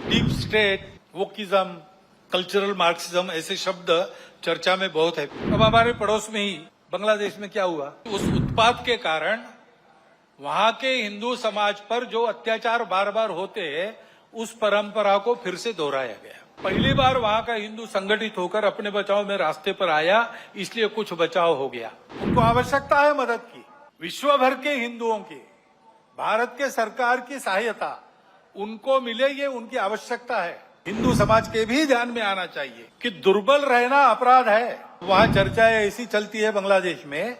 Deep state, wokeism, cultural Marxism ऐसे शब्द चर्चा में बहुत है। अब हमारे पड़ोस में ही बांग्लादेश में क्या हुआ, उस उत्पात के कारण वहां के हिंदू समाज पर जो अत्याचार बार बार होते हैं उस परंपरा को फिर से दोहराया गया। पहली बार वहां का हिंदू संगठित होकर अपने बचाव में रास्ते पर आया, इसलिए कुछ बचाव हो गया। उनको आवश्यकता है मदद की। विश्व भर के हिंदुओं की भारत के सरकार की सहायता उनको मिले, ये उनकी आवश्यकता है। हिंदू समाज के भी ध्यान में आना चाहिए कि दुर्बल रहना अपराध है। वहां चर्चाएं ऐसी चलती है बांग्लादेश में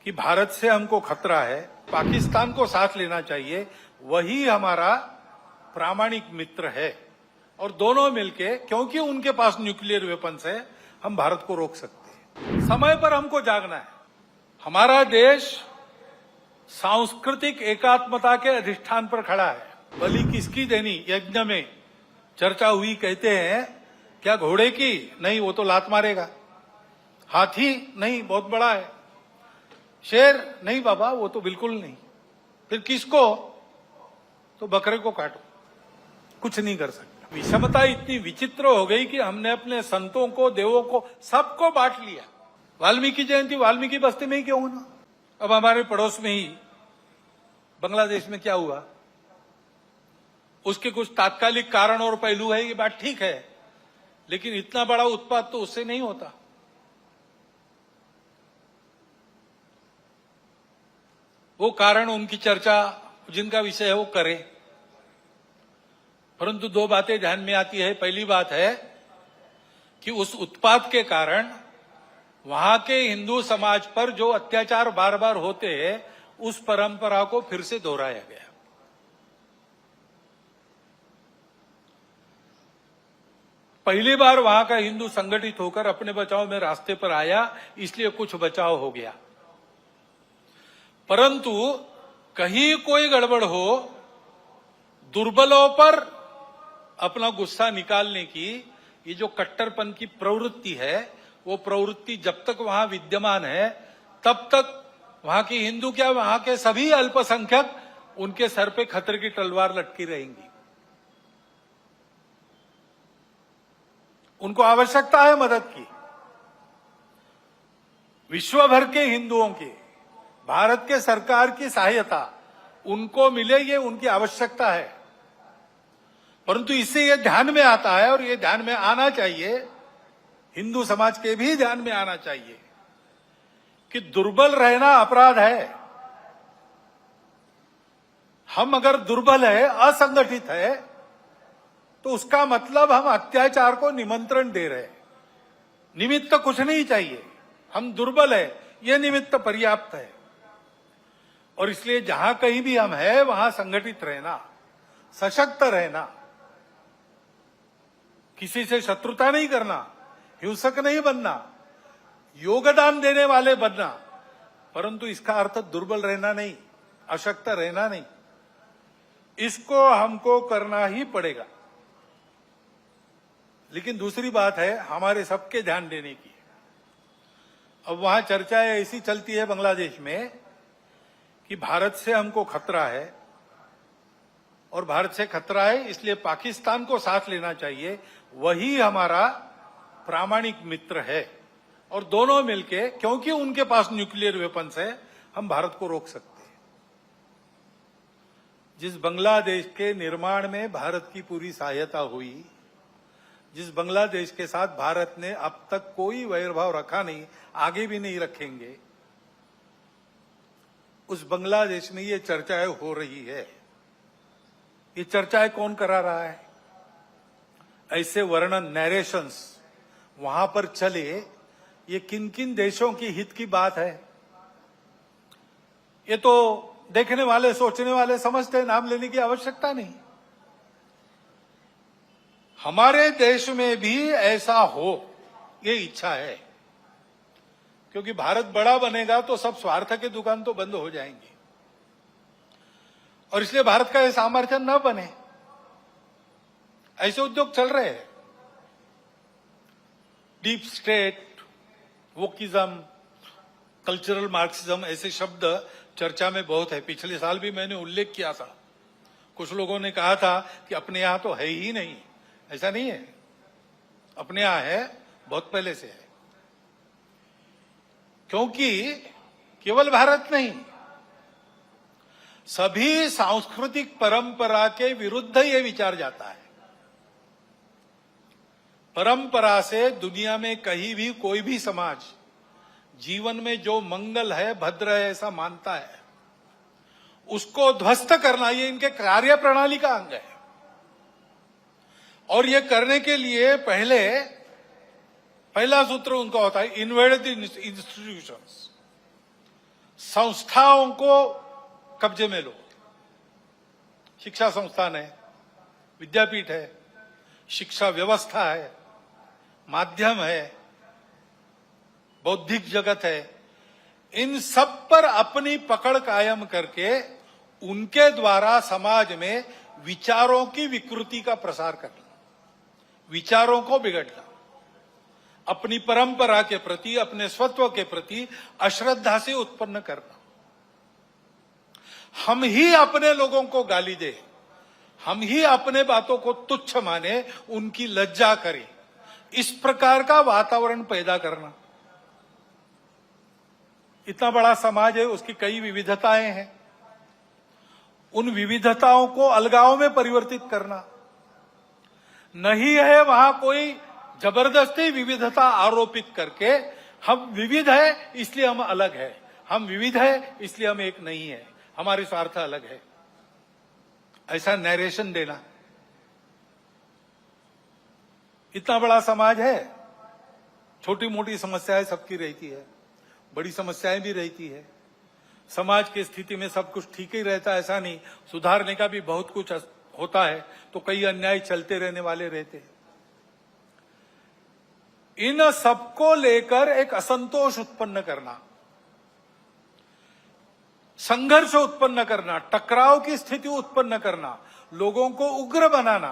कि भारत से हमको खतरा है, पाकिस्तान को साथ लेना चाहिए, वही हमारा प्रामाणिक मित्र है और दोनों मिलके, क्योंकि उनके पास न्यूक्लियर वेपन्स है, हम भारत को रोक सकते हैं। समय पर हमको जागना है। हमारा देश सांस्कृतिक एकात्मता के अधिष्ठान पर खड़ा है। बलि किसकी देनी यज्ञ में चर्चा हुई, कहते हैं क्या घोड़े की? नहीं, वो तो लात मारेगा। हाथी? नहीं, बहुत बड़ा है। शेर? नहीं बाबा, वो तो बिल्कुल नहीं। फिर किसको? तो बकरे को काटो, कुछ नहीं कर सकता। विषमता इतनी विचित्र हो गई कि हमने अपने संतों को, देवों को, सबको बांट लिया। वाल्मीकि जयंती वाल्मीकि बस्ती में ही क्यों ना? अब हमारे पड़ोस में ही बांग्लादेश में क्या हुआ, उसके कुछ तात्कालिक कारण और पहलू है, ये बात ठीक है, लेकिन इतना बड़ा उत्पात तो उससे नहीं होता। वो कारण, उनकी चर्चा, जिनका विषय है वो करें, परंतु दो बातें ध्यान में आती है। पहली बात है कि उस उत्पात के कारण वहां के हिंदू समाज पर जो अत्याचार बार बार होते हैं उस परंपरा को फिर से दोहराया गया। पहली बार वहां का हिंदू संगठित होकर अपने बचाव में रास्ते पर आया, इसलिए कुछ बचाव हो गया। परंतु कहीं कोई गड़बड़ हो, दुर्बलों पर अपना गुस्सा निकालने की ये जो कट्टरपन की प्रवृत्ति है, वो प्रवृत्ति जब तक वहां विद्यमान है तब तक वहां की हिंदू क्या, वहां के सभी अल्पसंख्यक, उनके सर पे खतरे की तलवार लटकी रहेंगी। उनको आवश्यकता है मदद की। विश्व भर के हिंदुओं की भारत के सरकार की सहायता उनको मिले, ये उनकी आवश्यकता है। परंतु इससे ये ध्यान में आता है, और ये ध्यान में आना चाहिए, हिंदू समाज के भी ध्यान में आना चाहिए कि दुर्बल रहना अपराध है। हम अगर दुर्बल है, असंगठित है, तो उसका मतलब हम अत्याचार को निमंत्रण दे रहे हैं। निमित्त कुछ नहीं चाहिए, हम दुर्बल है, यह निमित्त पर्याप्त है। और इसलिए जहां कहीं भी हम हैं वहां संगठित रहना, सशक्त रहना, किसी से शत्रुता नहीं करना, हिंसक नहीं बनना, योगदान देने वाले बनना, परंतु इसका अर्थ दुर्बल रहना नहीं, अशक्त रहना नहीं। इसको हमको करना ही पड़ेगा। लेकिन दूसरी बात है हमारे सबके ध्यान देने की। अब वहां चर्चाएं ऐसी चलती है बांग्लादेश में कि भारत से हमको खतरा है, और भारत से खतरा है इसलिए पाकिस्तान को साथ लेना चाहिए, वही हमारा प्रामाणिक मित्र है और दोनों मिलके, क्योंकि उनके पास न्यूक्लियर वेपन्स है, हम भारत को रोक सकते हैं। जिस बांग्लादेश के निर्माण में भारत की पूरी सहायता हुई, जिस बांग्लादेश के साथ भारत ने अब तक कोई वैरभाव रखा नहीं, आगे भी नहीं रखेंगे, उस बांग्लादेश में ये चर्चाएं हो रही है। ये चर्चाएं कौन करा रहा है? ऐसे वर्णन, नैरेशंस वहां पर चले, ये किन किन देशों की हित की बात है? ये तो देखने वाले, सोचने वाले समझते हैं, नाम लेने की आवश्यकता नहीं। हमारे देश में भी ऐसा हो, ये इच्छा है, क्योंकि भारत बड़ा बनेगा तो सब स्वार्थ के दुकान तो बंद हो जाएंगे, और इसलिए भारत का ये सामर्थ्य न बने, ऐसे उद्योग चल रहे हैं। Deep state, wokeism, cultural Marxism ऐसे शब्द चर्चा में बहुत है। पिछले साल भी मैंने उल्लेख किया था, कुछ लोगों ने कहा था कि अपने यहां तो है ही नहीं। ऐसा नहीं है, अपने यहां है, बहुत पहले से है। क्योंकि केवल भारत नहीं, सभी सांस्कृतिक परंपरा के विरुद्ध ये विचार जाता है। परंपरा से दुनिया में कहीं भी कोई भी समाज जीवन में जो मंगल है, भद्र है, ऐसा मानता है, उसको ध्वस्त करना ये इनके कार्य प्रणाली का अंग है। और ये करने के लिए पहला सूत्र उनका होता है इन्वेड द इंस्टीट्यूशंस, संस्थाओं को कब्जे में लो। शिक्षा संस्थान है, विद्यापीठ है, शिक्षा व्यवस्था है, माध्यम है, बौद्धिक जगत है, इन सब पर अपनी पकड़ कायम करके उनके द्वारा समाज में विचारों की विकृति का प्रसार करना, विचारों को बिगड़ना, अपनी परंपरा के प्रति, अपने स्वत्व के प्रति अश्रद्धा से उत्पन्न करना। हम ही अपने लोगों को गाली दे, हम ही अपने बातों को तुच्छ माने, उनकी लज्जा करें, इस प्रकार का वातावरण पैदा करना। इतना बड़ा समाज है, उसकी कई विविधताएं हैं, उन विविधताओं को अलगाव में परिवर्तित करना। नहीं है वहां कोई जबरदस्ती विविधता आरोपित करके हम विविध है इसलिए हम अलग है, हम विविध है इसलिए हम एक नहीं है, हमारे स्वार्थ अलग है, ऐसा नैरेशन देना। इतना बड़ा समाज है, छोटी मोटी समस्याएं सबकी रहती है, बड़ी समस्याएं भी रहती है। समाज की स्थिति में सब कुछ ठीक ही रहता है ऐसा नहीं, सुधारने का भी बहुत कुछ होता है, तो कई अन्याय चलते रहने वाले रहते हैं। इन सबको लेकर एक असंतोष उत्पन्न करना, संघर्ष उत्पन्न करना, टकराव की स्थिति उत्पन्न करना, लोगों को उग्र बनाना,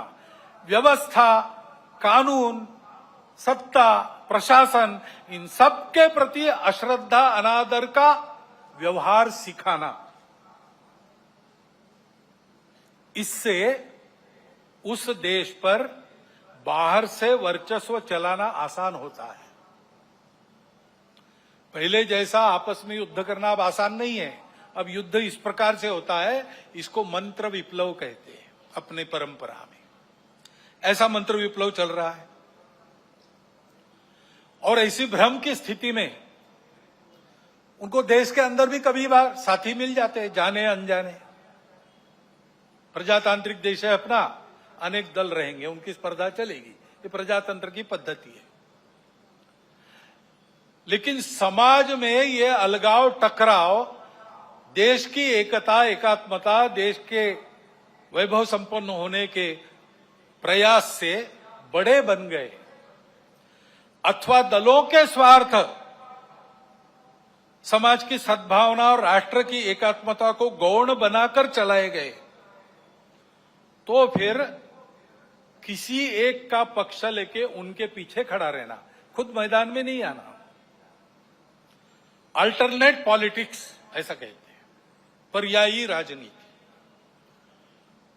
व्यवस्था, कानून, सत्ता, प्रशासन, इन सब के प्रति अश्रद्धा, अनादर का व्यवहार सिखाना, इससे उस देश पर बाहर से वर्चस्व चलाना आसान होता है। पहले जैसा आपस में युद्ध करना अब आसान नहीं है। अब युद्ध इस प्रकार से होता है, इसको मंत्र विप्लव कहते हैं अपने परंपरा में। ऐसा मंत्र विप्लव चल रहा है। और ऐसी भ्रम की स्थिति में उनको देश के अंदर भी कभी बार साथी मिल जाते हैं, जाने अनजाने। प्रजातांत्रिक देश है अपना, अनेक दल रहेंगे, उनकी स्पर्धा चलेगी, ये प्रजातंत्र की पद्धति है। लेकिन समाज में ये अलगाव, टकराव, देश की एकता, एकात्मता, देश के वैभव संपन्न होने के प्रयास से बड़े बन गए, अथवा दलों के स्वार्थ समाज की सद्भावना और राष्ट्र की एकात्मता को गौण बनाकर चलाए गए, तो फिर किसी एक का पक्ष लेके उनके पीछे खड़ा रहना, खुद मैदान में नहीं आना। अल्टरनेट पॉलिटिक्स ऐसा कहते हैं, पर्यायी राजनीति।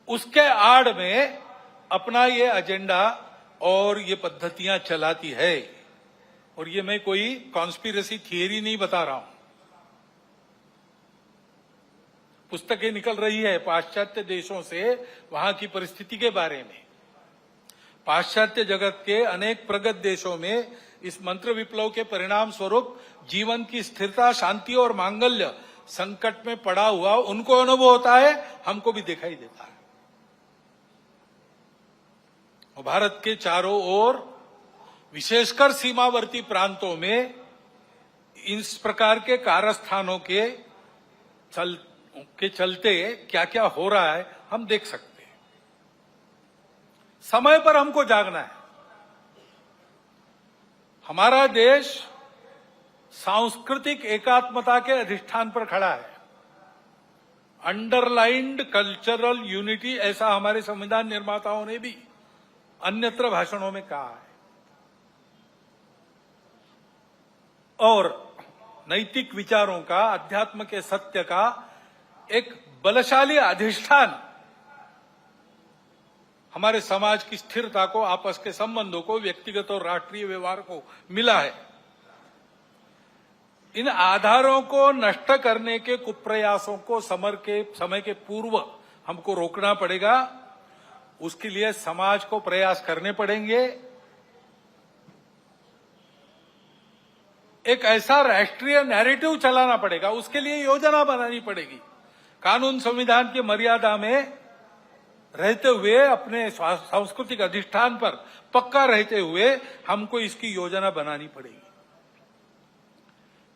उसके आड़ में अपना ये एजेंडा और ये पद्धतियां चलाती है। और ये मैं कोई कॉन्स्पिरेसी थियरी नहीं बता रहा हूं, पुस्तकें निकल रही है पाश्चात्य देशों से वहां की परिस्थिति के बारे में। पाश्चात्य जगत के अनेक प्रगत देशों में इस मंत्र विप्लव के परिणाम स्वरूप जीवन की स्थिरता, शांति और मांगल्य संकट में पड़ा हुआ उनको अनुभव होता है, हमको भी दिखाई देता है। और भारत के चारों ओर, विशेषकर सीमावर्ती प्रांतों में, इस प्रकार के कारस्थानों के चलते क्या क्या हो रहा है हम देख सकते हैं। समय पर हमको जागना है। हमारा देश सांस्कृतिक एकात्मता के अधिष्ठान पर खड़ा है। अंडरलाइंड कल्चरल यूनिटी, ऐसा हमारे संविधान निर्माताओं ने भी अन्यत्र भाषणों में कहा है। और नैतिक विचारों का, अध्यात्म के सत्य का एक बलशाली अधिष्ठान हमारे समाज की स्थिरता को, आपस के संबंधों को, व्यक्तिगत और राष्ट्रीय व्यवहार को मिला है। इन आधारों को नष्ट करने के कुप्रयासों को समय के पूर्व हमको रोकना पड़ेगा। उसके लिए समाज को प्रयास करने पड़ेंगे। एक ऐसा राष्ट्रीय नैरेटिव चलाना पड़ेगा, उसके लिए योजना बनानी पड़ेगी। कानून संविधान की मर्यादा में रहते हुए, अपने सांस्कृतिक अधिष्ठान पर पक्का रहते हुए हमको इसकी योजना बनानी पड़ेगी,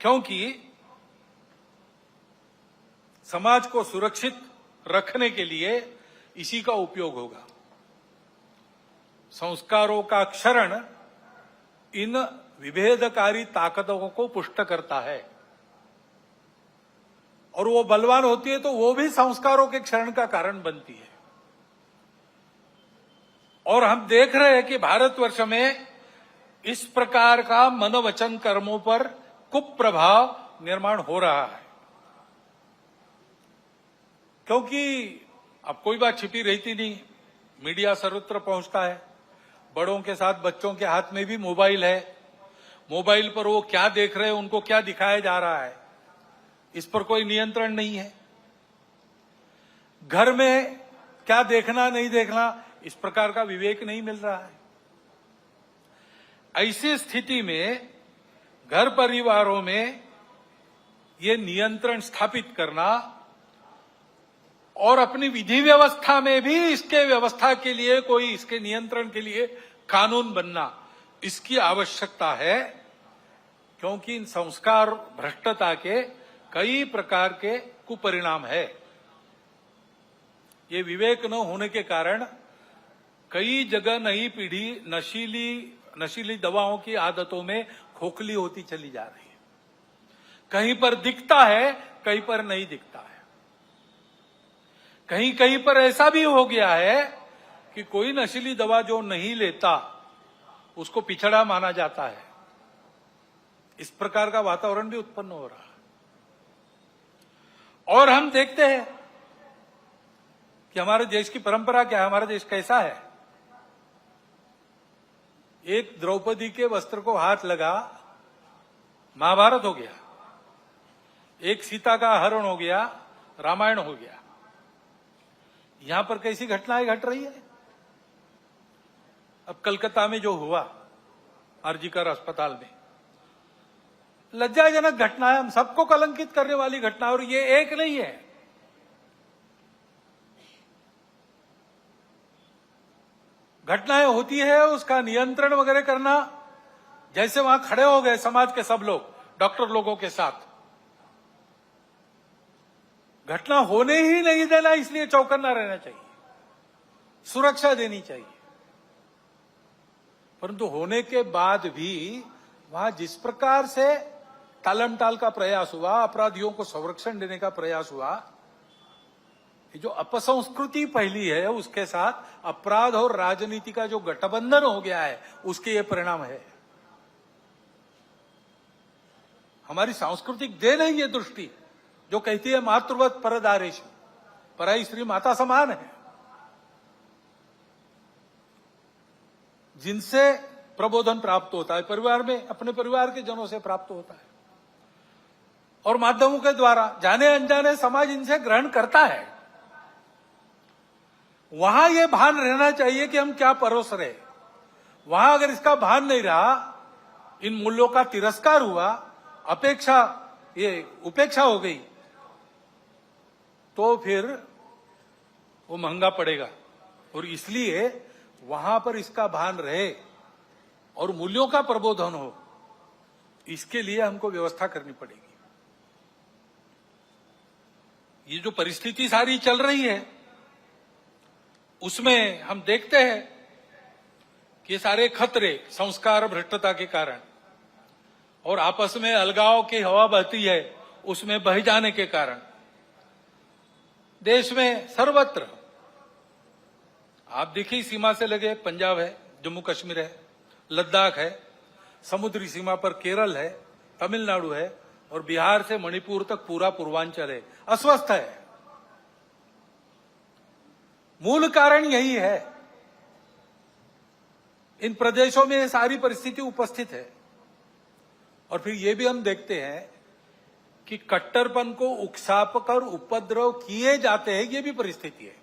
क्योंकि समाज को सुरक्षित रखने के लिए इसी का उपयोग होगा। संस्कारों का क्षरण इन विभेदकारी ताकतों को पुष्ट करता है, और वो बलवान होती है तो वो भी संस्कारों के क्षरण का कारण बनती है। और हम देख रहे हैं कि भारतवर्ष में इस प्रकार का मनोवचन कर्मों पर कुप्रभाव निर्माण हो रहा है, क्योंकि अब कोई बात छिपी रहती नहीं, मीडिया सर्वत्र पहुंचता है। बड़ों के साथ बच्चों के हाथ में भी मोबाइल है। मोबाइल पर वो क्या देख रहे हैं, उनको क्या दिखाया जा रहा है, इस पर कोई नियंत्रण नहीं है। घर में क्या देखना नहीं देखना, इस प्रकार का विवेक नहीं मिल रहा है। ऐसी स्थिति में घर परिवारों में ये नियंत्रण स्थापित करना और अपनी विधि व्यवस्था में भी इसके व्यवस्था के लिए, कोई इसके नियंत्रण के लिए कानून बनना, इसकी आवश्यकता है। क्योंकि इन संस्कार भ्रष्टता के कई प्रकार के कुपरिणाम है। ये विवेक न होने के कारण कई जगह नई पीढ़ी नशीली दवाओं की आदतों में खोखली होती चली जा रही है। कहीं पर दिखता है, कहीं पर नहीं दिखता है। कहीं कहीं पर ऐसा भी हो गया है कि कोई नशीली दवा जो नहीं लेता उसको पिछड़ा माना जाता है। इस प्रकार का वातावरण भी उत्पन्न हो रहा है। और हम देखते हैं कि हमारे देश की परंपरा क्या है, हमारा देश कैसा है। एक द्रौपदी के वस्त्र को हाथ लगा, महाभारत हो गया। एक सीता का हरण हो गया, रामायण हो गया। यहां पर कैसी घटनाएं घट रही है। अब कलकत्ता में जो हुआ आरजीकर अस्पताल में, लज्जाजनक घटना है, हम सबको कलंकित करने वाली घटना। और ये एक नहीं है, घटनाएं होती है, उसका नियंत्रण वगैरह करना। जैसे वहां खड़े हो गए समाज के सब लोग डॉक्टर लोगों के साथ, घटना होने ही नहीं देना, इसलिए चौकन्ना रहना चाहिए, सुरक्षा देनी चाहिए। परंतु होने के बाद भी वहां जिस प्रकार से टालमटाल का प्रयास हुआ, अपराधियों को संरक्षण देने का प्रयास हुआ, ये जो अपसंस्कृति फैली है, उसके साथ अपराध और राजनीति का जो गठबंधन हो गया है, उसके ये परिणाम है। हमारी सांस्कृतिक देन है ये दृष्टि जो कहती है मातृवत परदारेश, पराई स्त्री माता समान है, जिनसे प्रबोधन प्राप्त होता है परिवार में, अपने परिवार के जनों से प्राप्त होता है, और माध्यमों के द्वारा जाने अनजाने समाज इनसे ग्रहण करता है। वहां ये भान रहना चाहिए कि हम क्या परोस रहे। वहां अगर इसका भान नहीं रहा, इन मूल्यों का तिरस्कार हुआ, उपेक्षा हो गई, तो फिर वो महंगा पड़ेगा। और इसलिए वहां पर इसका भान रहे और मूल्यों का प्रबोधन हो, इसके लिए हमको व्यवस्था करनी पड़ेगी। ये जो परिस्थिति सारी चल रही है, उसमें हम देखते हैं कि ये सारे खतरे संस्कार भ्रष्टता के कारण और आपस में अलगाव की हवा बहती है, उसमें बह जाने के कारण देश में सर्वत्र, आप देखिए, सीमा से लगे पंजाब है, जम्मू कश्मीर है, लद्दाख है, समुद्री सीमा पर केरल है, तमिलनाडु है, और बिहार से मणिपुर तक पूरा पूर्वांचल है, अस्वस्थ है। मूल कारण यही है इन प्रदेशों में ये सारी परिस्थिति उपस्थित है। और फिर ये भी हम देखते हैं कि कट्टरपन को उकसाकर उपद्रव किए जाते हैं, ये भी परिस्थिति है।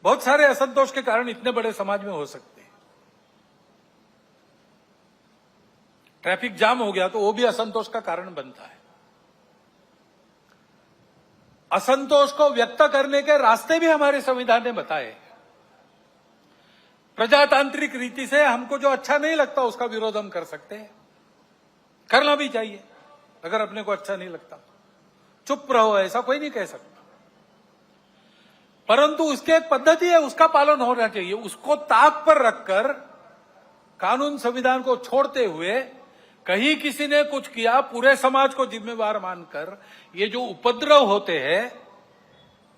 बहुत सारे असंतोष के कारण इतने बड़े समाज में हो सकते हैं। ट्रैफिक जाम हो गया तो वो भी असंतोष का कारण बनता है। असंतोष को व्यक्त करने के रास्ते भी हमारे संविधान ने बताए। प्रजातांत्रिक रीति से हमको जो अच्छा नहीं लगता उसका विरोध हम कर सकते हैं, करना भी चाहिए। अगर अपने को अच्छा नहीं लगता चुप रहो, ऐसा कोई नहीं कह सकता। परंतु उसकी एक पद्धति है, उसका पालन होना चाहिए। उसको ताक पर रखकर कानून संविधान को छोड़ते हुए कहीं किसी ने कुछ किया, पूरे समाज को जिम्मेवार मानकर ये जो उपद्रव होते हैं,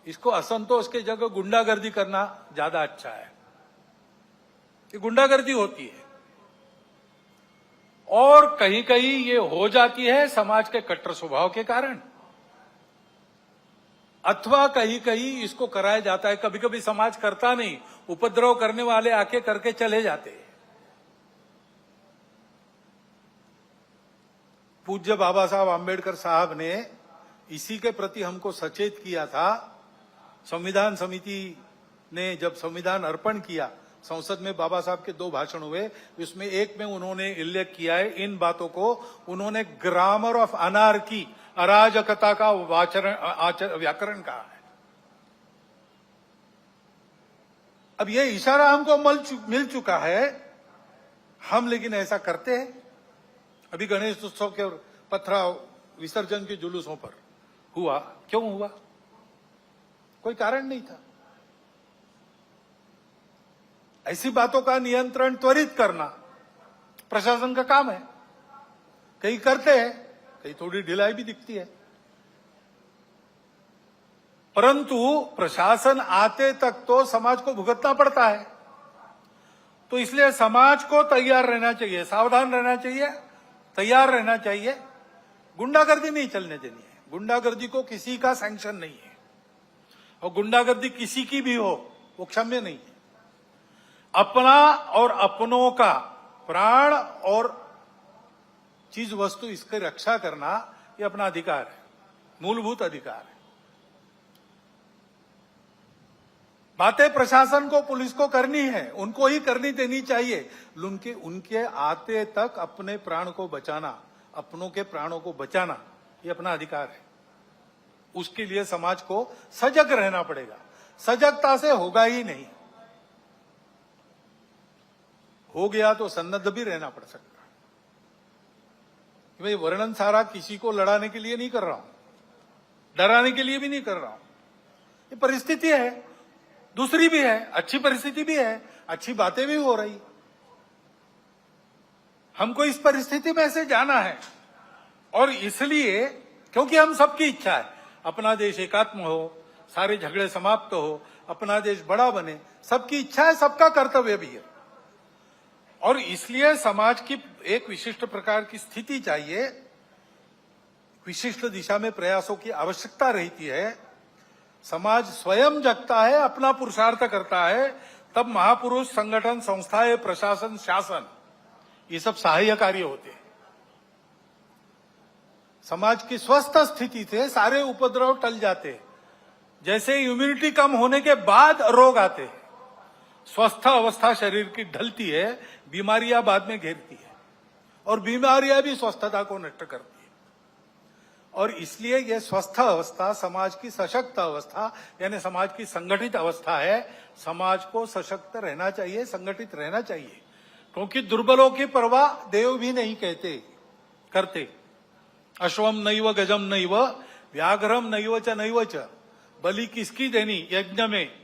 इसको असंतोष के जगह गुंडागर्दी करना ज्यादा अच्छा है। ये गुंडागर्दी होती है और कहीं कहीं ये हो जाती है समाज के कट्टर स्वभाव के कारण, अथवा कहीं कहीं इसको कराया जाता है। कभी कभी समाज करता नहीं, उपद्रव करने वाले आके करके चले जाते हैं। पूज्य बाबा साहब आंबेडकर साहब ने इसी के प्रति हमको सचेत किया था। संविधान समिति ने जब संविधान अर्पण किया, संसद में बाबा साहब के 2 भाषण हुए, उसमें एक में उन्होंने उल्लेख किया है इन बातों को। उन्होंने ग्रामर ऑफ अनार्की, अराजकता का व्याकरण कहा है। अब ये इशारा हमको मिल चुका है, हम लेकिन ऐसा करते हैं। अभी गणेश उत्सव के पथराव विसर्जन के जुलूसों पर हुआ, क्यों हुआ? कोई कारण नहीं था। ऐसी बातों का नियंत्रण त्वरित करना प्रशासन का काम है। कहीं करते हैं, कहीं थोड़ी ढिलाई भी दिखती है, परंतु प्रशासन आते तक तो समाज को भुगतना पड़ता है। तो इसलिए समाज को तैयार रहना चाहिए, सावधान रहना चाहिए, तैयार रहना चाहिए। गुंडागर्दी नहीं चलने देनी है। गुंडागर्दी को किसी का सैंक्शन नहीं है, और गुंडागर्दी किसी की भी हो वो क्षम्य नहीं है। अपना और अपनों का प्राण और चीज वस्तु, इसकी रक्षा करना ये अपना अधिकार है, मूलभूत अधिकार है। बातें प्रशासन को, पुलिस को करनी है, उनको ही करनी देनी चाहिए। उनके आते तक अपने प्राण को बचाना, अपनों के प्राणों को बचाना, ये अपना अधिकार है। उसके लिए समाज को सजग रहना पड़ेगा। सजगता से होगा ही नहीं, हो गया तो सन्नद्ध भी रहना पड़ सकता है। भाई वर्णन सारा किसी को लड़ाने के लिए नहीं कर रहा हूं, डराने के लिए भी नहीं कर रहा हूं। ये परिस्थिति है, दूसरी भी है, अच्छी परिस्थिति भी है, अच्छी बातें भी हो रही। हमको इस परिस्थिति में से जाना है, और इसलिए क्योंकि हम सबकी इच्छा है अपना देश एकात्म हो, सारे झगड़े समाप्त हो, अपना देश बड़ा बने, सबकी इच्छा है, सबका कर्तव्य भी है। और इसलिए समाज की एक विशिष्ट प्रकार की स्थिति चाहिए, विशिष्ट दिशा में प्रयासों की आवश्यकता रहती है। समाज स्वयं जगता है, अपना पुरुषार्थ करता है, तब महापुरुष, संगठन, संस्थाएं, प्रशासन, शासन, ये सब सहाय्य कार्य होते हैं। समाज की स्वस्थ स्थिति से सारे उपद्रव टल जाते हैं। जैसे इम्यूनिटी कम होने के बाद रोग आते हैं, स्वस्थ अवस्था शरीर की ढलती है, बीमारियां बाद में घेरती है, और बीमारियां भी स्वस्थता को नष्ट करती है। और इसलिए यह स्वस्थ अवस्था समाज की सशक्त अवस्था, यानी समाज की संगठित अवस्था है। समाज को सशक्त रहना चाहिए, संगठित रहना चाहिए, क्योंकि दुर्बलों की परवाह देव भी नहीं करते। अश्वम नैव गजम नैव व्याघ्रम नैव च नैव च, बलि किसकी देनी यज्ञ में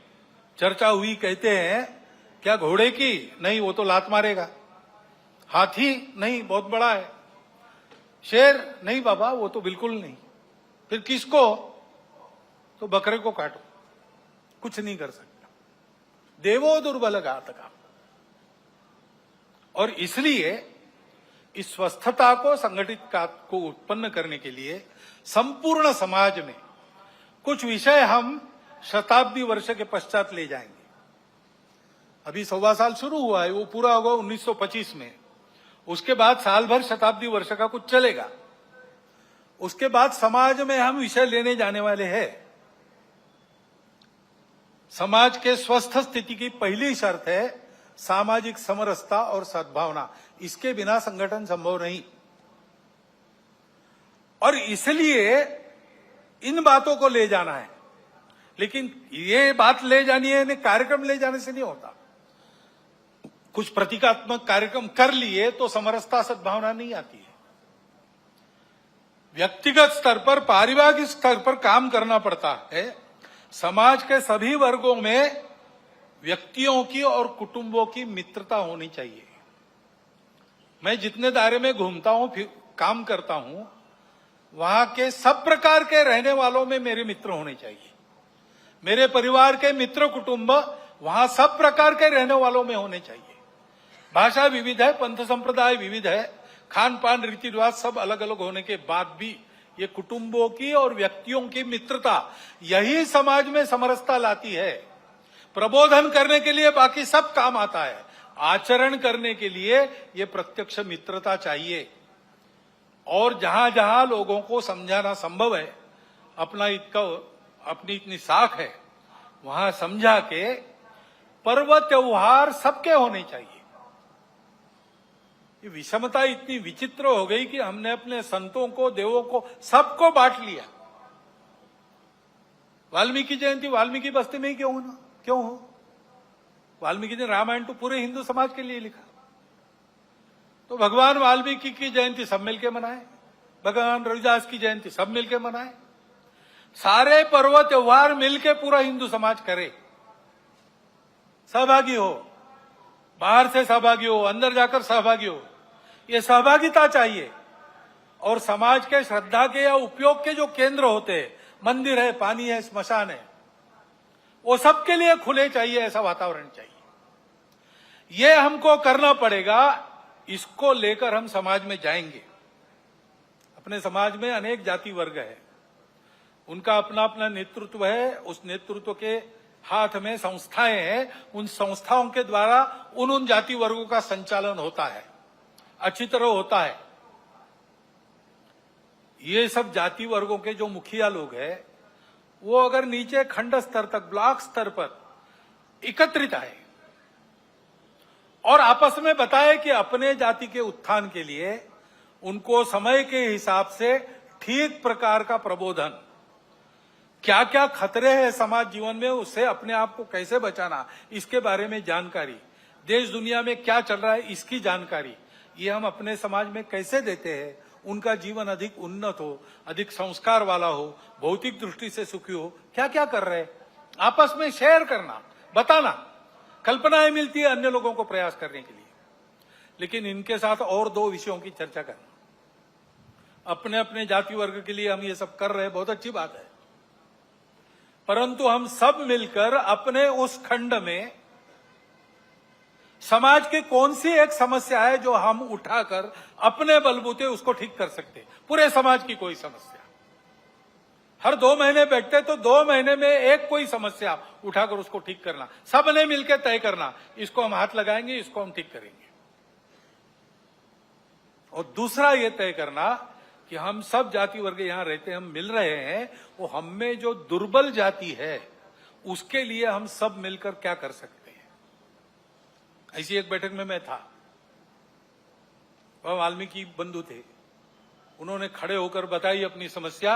चर्चा हुई, कहते हैं क्या घोड़े की? नहीं, वो तो लात मारेगा। हाथी? नहीं, बहुत बड़ा है। शेर? नहीं बाबा, वो तो बिल्कुल नहीं। फिर किसको? तो बकरे को काटो, कुछ नहीं कर सकता। देवो दुर्बल घातका। और इसलिए इस स्वस्थता को, संगठित को उत्पन्न करने के लिए संपूर्ण समाज में कुछ विषय हम शताब्दी वर्ष के पश्चात ले जाएंगे। अभी 1.25 साल शुरू हुआ है, वो पूरा होगा 1925 में। उसके बाद साल भर शताब्दी वर्ष का कुछ चलेगा। उसके बाद समाज में हम विषय लेने जाने वाले हैं। समाज के स्वस्थ स्थिति की पहली शर्त है सामाजिक समरसता और सद्भावना। इसके बिना संगठन संभव नहीं। और इसलिए इन बातों को ले जाना है। लेकिन ये बात ले जानी है, कार्यक्रम ले जाने से नहीं होता। कुछ प्रतीकात्मक कार्यक्रम कर लिए तो समरसता सद्भावना नहीं आती है। व्यक्तिगत स्तर पर, पारिवारिक स्तर पर काम करना पड़ता है। समाज के सभी वर्गों में व्यक्तियों की और कुटुंबों की मित्रता होनी चाहिए। मैं जितने दायरे में घूमता हूं, फिर काम करता हूं, वहां के सब प्रकार के रहने वालों में मेरे मित्र होने चाहिए। मेरे परिवार के मित्र कुटुंब वहां सब प्रकार के रहने वालों में होने चाहिए। भाषा विविध है, पंथ संप्रदाय विविध है, खान पान रीति रिवाज सब अलग अलग होने के बाद भी ये कुटुंबों की और व्यक्तियों की मित्रता, यही समाज में समरसता लाती है। प्रबोधन करने के लिए बाकी सब काम आता है, आचरण करने के लिए ये प्रत्यक्ष मित्रता चाहिए। और जहां जहां लोगों को समझाना संभव है, अपनी इतनी साख है, वहां समझा के पर्व त्योहार सबके होने चाहिए। ये विषमता इतनी विचित्र हो गई कि हमने अपने संतों को, देवों को, सबको बांट लिया। वाल्मीकि जयंती वाल्मीकि बस्ती में ही क्यों हो? वाल्मीकि ने रामायण तो पूरे हिंदू समाज के लिए लिखा। तो भगवान वाल्मीकि की जयंती सब मिलके मनाए, भगवान रविदास की जयंती सब मिलके मनाए। सारे पर्व त्योहार मिलके पूरा हिंदू समाज करे, सहभागी हो, बाहर से सहभागी हो, अंदर जाकर सहभागी हो। ये सहभागिता चाहिए। और समाज के श्रद्धा के या उपयोग के जो केंद्र होते हैं, मंदिर है, पानी है, स्मशान है, वो सबके लिए खुले चाहिए, ऐसा वातावरण चाहिए। ये हमको करना पड़ेगा। इसको लेकर हम समाज में जाएंगे। अपने समाज में अनेक जाति वर्ग है, उनका अपना अपना नेतृत्व है। उस नेतृत्व के हाथ में संस्थाएं हैं, उन संस्थाओं के द्वारा उन जाति वर्गों का संचालन होता है, अच्छी तरह होता है। ये सब जाति वर्गों के जो मुखिया लोग हैं, वो अगर नीचे खंड स्तर तक, ब्लॉक स्तर पर एकत्रित आए और आपस में बताए कि अपने जाति के उत्थान के लिए उनको समय के हिसाब से ठीक प्रकार का प्रबोधन, क्या क्या खतरे हैं समाज जीवन में, उससे अपने आप को कैसे बचाना, इसके बारे में जानकारी, देश दुनिया में क्या चल रहा है इसकी जानकारी, ये हम अपने समाज में कैसे देते हैं, उनका जीवन अधिक उन्नत हो, अधिक संस्कार वाला हो, भौतिक दृष्टि से सुखी हो, क्या क्या कर रहे हैं, आपस में शेयर करना, बताना। कल्पनाएं मिलती है अन्य लोगों को प्रयास करने के लिए। लेकिन इनके साथ और 2 विषयों की चर्चा करना। अपने अपने जाति वर्ग के लिए हम ये सब कर रहे हैं, बहुत अच्छी बात है, परंतु हम सब मिलकर अपने उस खंड में समाज की कौन सी एक समस्या है जो हम उठाकर अपने बलबूते उसको ठीक कर सकते। पूरे समाज की कोई समस्या, हर 2 महीने बैठते तो 2 महीने में एक कोई समस्या उठाकर उसको ठीक करना, सबने मिलकर तय करना, इसको हम हाथ लगाएंगे, इसको हम ठीक करेंगे। और दूसरा ये तय करना कि हम सब जाति वर्ग यहां रहते हैं, हम मिल रहे हैं, वो हम में जो दुर्बल जाति है उसके लिए हम सब मिलकर क्या कर सकते हैं। ऐसी एक बैठक में मैं था, वह वाल्मीकि बंधु थे, उन्होंने खड़े होकर बताई अपनी समस्या।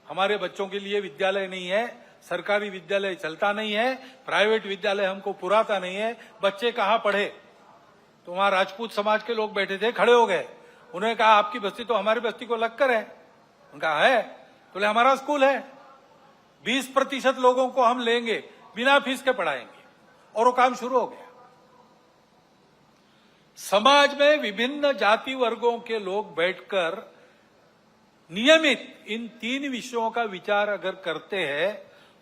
हमारे बच्चों के लिए विद्यालय नहीं है, सरकारी विद्यालय चलता नहीं है, प्राइवेट विद्यालय हमको पुराता नहीं है, बच्चे कहां पढ़े। तो वहां राजपूत समाज के लोग बैठे थे, खड़े हो गए, उन्होंने कहा आपकी बस्ती तो हमारी बस्ती को लगकर है। उनका है, बोले हमारा स्कूल है, 20% लोगों को हम लेंगे, बिना फीस के पढ़ाएंगे। और वो काम शुरू हो गया। समाज में विभिन्न जाति वर्गों के लोग बैठकर नियमित इन 3 विषयों का विचार अगर करते हैं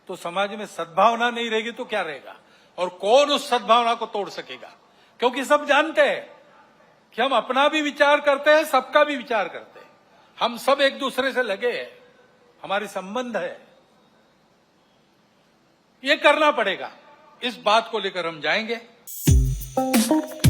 तो समाज में सद्भावना नहीं रहेगी तो क्या रहेगा, और कौन उस सद्भावना को तोड़ सकेगा। क्योंकि सब जानते हैं कि हम अपना भी विचार करते हैं, सबका भी विचार करते हैं, हम सब एक दूसरे से लगे हैं, हमारे संबंध है। ये करना पड़ेगा, इस बात को लेकर हम जाएंगे। है।